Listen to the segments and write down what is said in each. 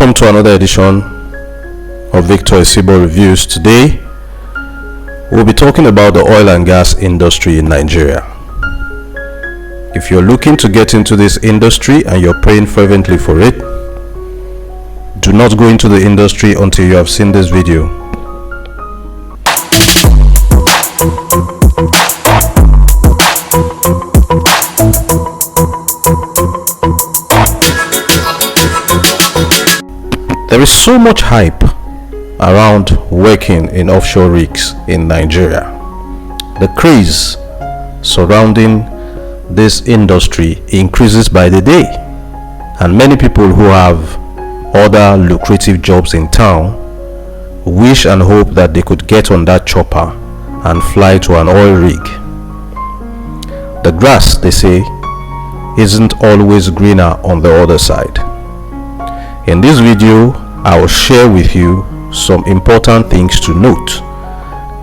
Welcome to another edition of Victor Isibo Reviews. Today, we'll be talking about the oil and gas industry in Nigeria. If you're looking to get into this industry and you're praying fervently for it, do not go into the industry until you have seen this video. There is so much hype around working in offshore rigs in Nigeria. The craze surrounding this industry increases by the day, and many people who have other lucrative jobs in town wish and hope that they could get on that chopper and fly to an oil rig. The grass, they say, isn't always greener on the other side. In this video, I will share with you some important things to note.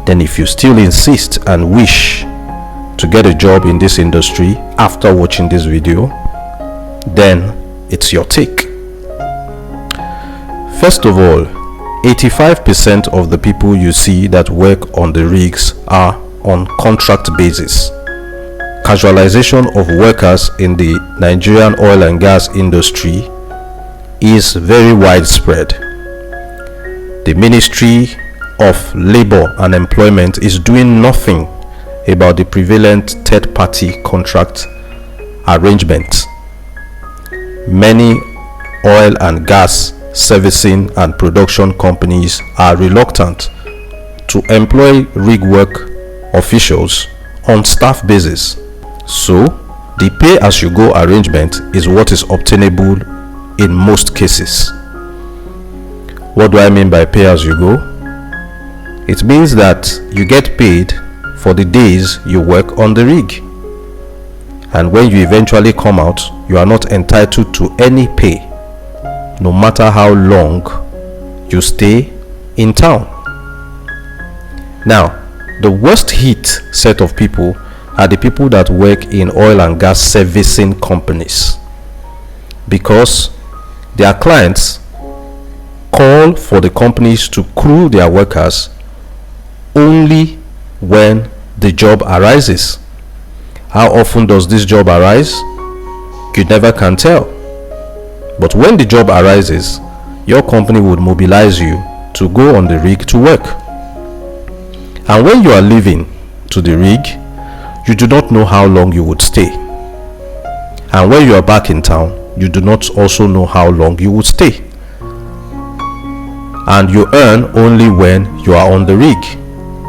Then if you still insist and wish to get a job in this industry after watching this video, then it's your take. First of all, 85% of the people you see that work on the rigs are on contract basis. Casualization of workers in the Nigerian oil and gas industry is very widespread. The Ministry of Labor and Employment is doing nothing about the prevalent third-party contract arrangements. Many oil and gas servicing and production companies are reluctant to employ rig work officials on staff basis. So, the pay-as-you-go arrangement is what is obtainable in most cases. What do I mean by pay-as-you-go? It means that you get paid for the days you work on the rig, and when you eventually come out, you are not entitled to any pay, no matter how long you stay in town. Now, the worst hit set of people are the people that work in oil and gas servicing companies, because their clients call for the companies to crew their workers only when the job arises. How often does this job arise? You never can tell. But when the job arises, your company would mobilize you to go on the rig to work. And when you are leaving to the rig, you do not know how long you would stay. And when you are back in town, you do not also know how long you would stay. And you earn only when you are on the rig,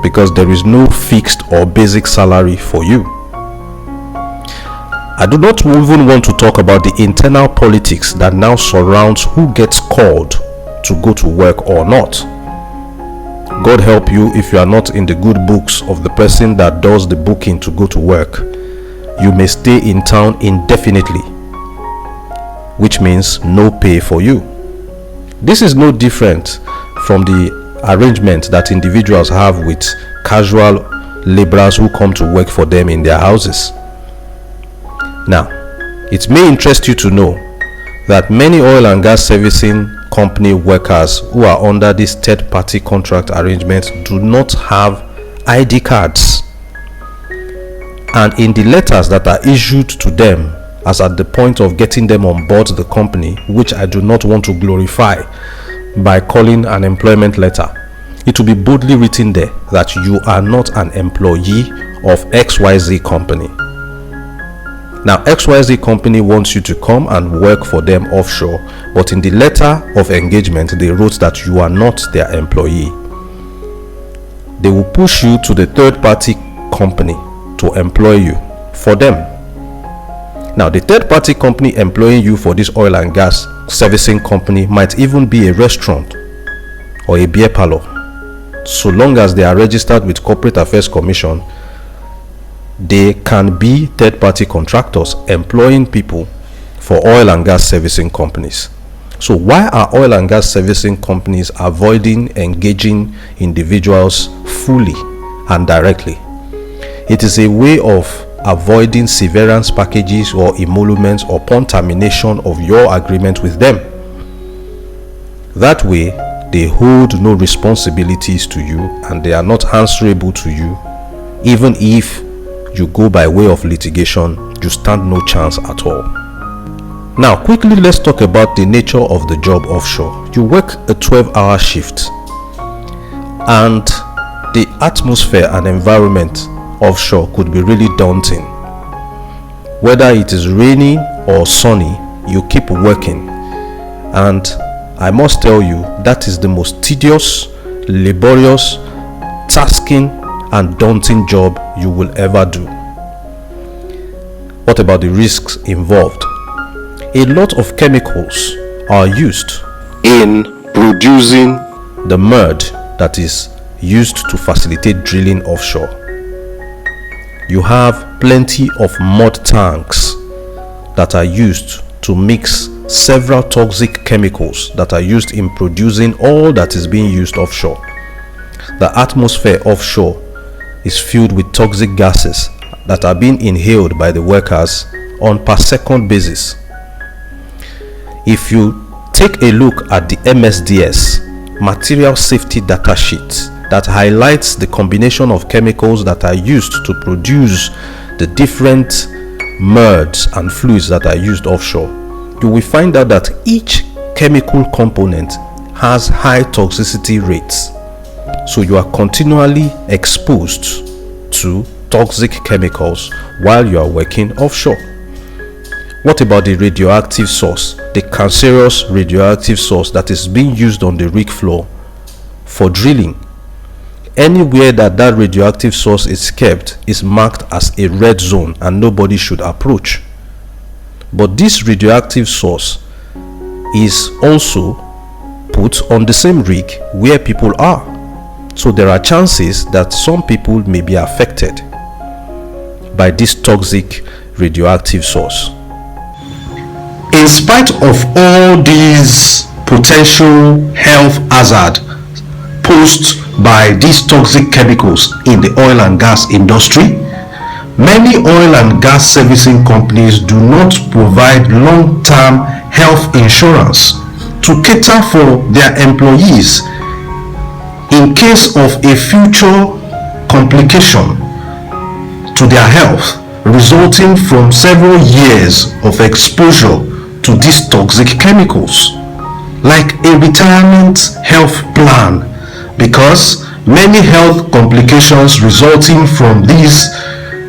because there is no fixed or basic salary for you. I do not even want to talk about the internal politics that now surrounds who gets called to go to work or not. God help you if you are not in the good books of the person that does the booking to go to work. You may stay in town indefinitely, which means no pay for you. This is no different from the arrangement that individuals have with casual laborers who come to work for them in their houses. Now, it may interest you to know that many oil and gas servicing company workers who are under this third-party contract arrangement do not have ID cards. And in the letters that are issued to them as at the point of getting them on board the company, which I do not want to glorify by calling an employment letter, it will be boldly written there that you are not an employee of XYZ company. Now, XYZ company wants you to come and work for them offshore, but in the letter of engagement, they wrote that you are not their employee. They will push you to the third-party company to employ you for them. Now, the third-party company employing you for this oil and gas servicing company might even be a restaurant or a beer parlor. So long as they are registered with Corporate Affairs Commission, they can be third-party contractors employing people for oil and gas servicing companies. So why are oil and gas servicing companies avoiding engaging individuals fully and directly? It is a way of avoiding severance packages or emoluments upon termination of your agreement with them. That way, they hold no responsibilities to you and they are not answerable to you. Even if you go by way of litigation, you stand no chance at all. Now, quickly, let's talk about the nature of the job offshore. You work a 12-hour shift, and the atmosphere and environment offshore could be really daunting. Whether it is raining or sunny, you keep working, and I must tell you, that is the most tedious, laborious, tasking and daunting job you will ever do. What about the risks involved? A lot of chemicals are used in producing the mud that is used to facilitate drilling offshore. You have plenty of mud tanks that are used to mix several toxic chemicals that are used in producing all that is being used offshore. The atmosphere offshore is filled with toxic gases that are being inhaled by the workers on per second basis. If you take a look at the MSDS material safety data sheet that highlights the combination of chemicals that are used to produce the different muds and fluids that are used offshore, you will find out that each chemical component has high toxicity rates. So you are continually exposed to toxic chemicals while you are working offshore. What about the radioactive source, the cancerous radioactive source that is being used on the rig floor for drilling? Anywhere that radioactive source is kept is marked as a red zone and nobody should approach. But this radioactive source is also put on the same rig where people are. So there are chances that some people may be affected by this toxic radioactive source. In spite of all these potential health hazards posed by these toxic chemicals in the oil and gas industry, many oil and gas servicing companies do not provide long-term health insurance to cater for their employees in case of a future complication to their health resulting from several years of exposure to these toxic chemicals, like a retirement health plan, because many health complications resulting from this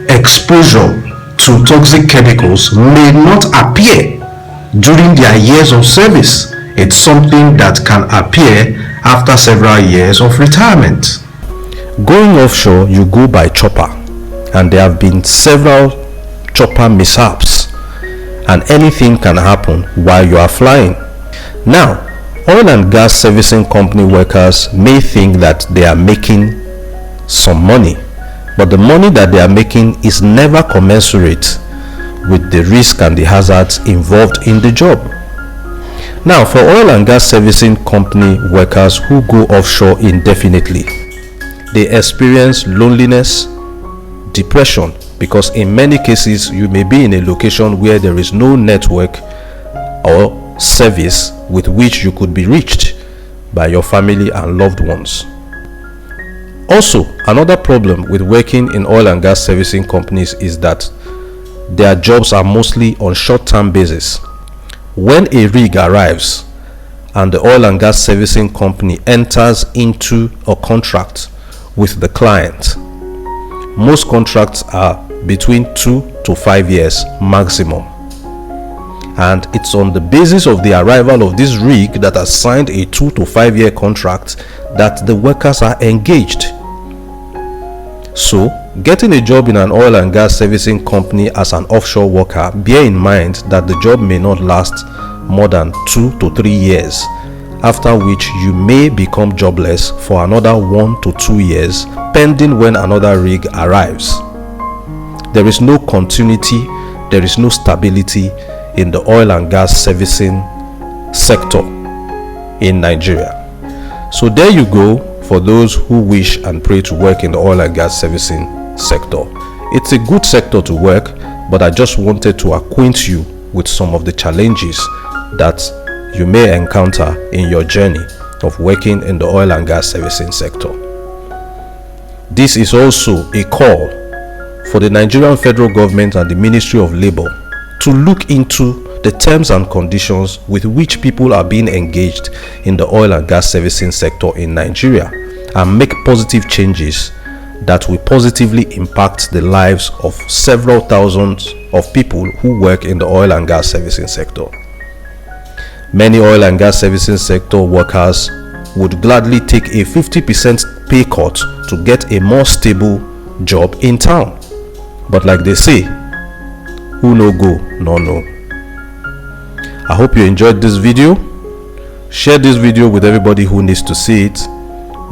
exposure to toxic chemicals may not appear during their years of service. It's something that can appear after several years of retirement. Going offshore, you go by chopper, and there have been several chopper mishaps, and anything can happen while you are flying. Now, oil and gas servicing company workers may think that they are making some money, but the money that they are making is never commensurate with the risk and the hazards involved in the job. Now, for oil and gas servicing company workers who go offshore indefinitely, they experience loneliness, depression, because in many cases you may be in a location where there is no network or service with which you could be reached by your family and loved ones. Also, another problem with working in oil and gas servicing companies is that their jobs are mostly on short-term basis. When a rig arrives and the oil and gas servicing company enters into a contract with the client, most contracts are between 2 to 5 years maximum, and it's on the basis of the arrival of this rig that has signed a 2 to 5 year contract that the workers are engaged. So getting a job in an oil and gas servicing company as an offshore worker, bear in mind that the job may not last more than 2 to 3 years, after which you may become jobless for another 1 to 2 years, pending when another rig arrives. There is no continuity, there is no stability in the oil and gas servicing sector in Nigeria. So there you go for those who wish and pray to work in the oil and gas servicing sector. It's a good sector to work, but I just wanted to acquaint you with some of the challenges that you may encounter in your journey of working in the oil and gas servicing sector. This is also a call for the Nigerian federal government and the Ministry of Labour to look into the terms and conditions with which people are being engaged in the oil and gas servicing sector in Nigeria and make positive changes that will positively impact the lives of several thousands of people who work in the oil and gas servicing sector. Many oil and gas servicing sector workers would gladly take a 50% pay cut to get a more stable job in town. But like they say, who no go, no know. I hope you enjoyed this video. Share this video with everybody who needs to see it.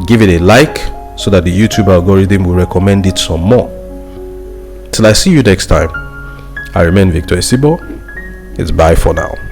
Give it a like so that the YouTube algorithm will recommend it some more. Till I see you next time, I remain Victor Isibo. It's bye for now.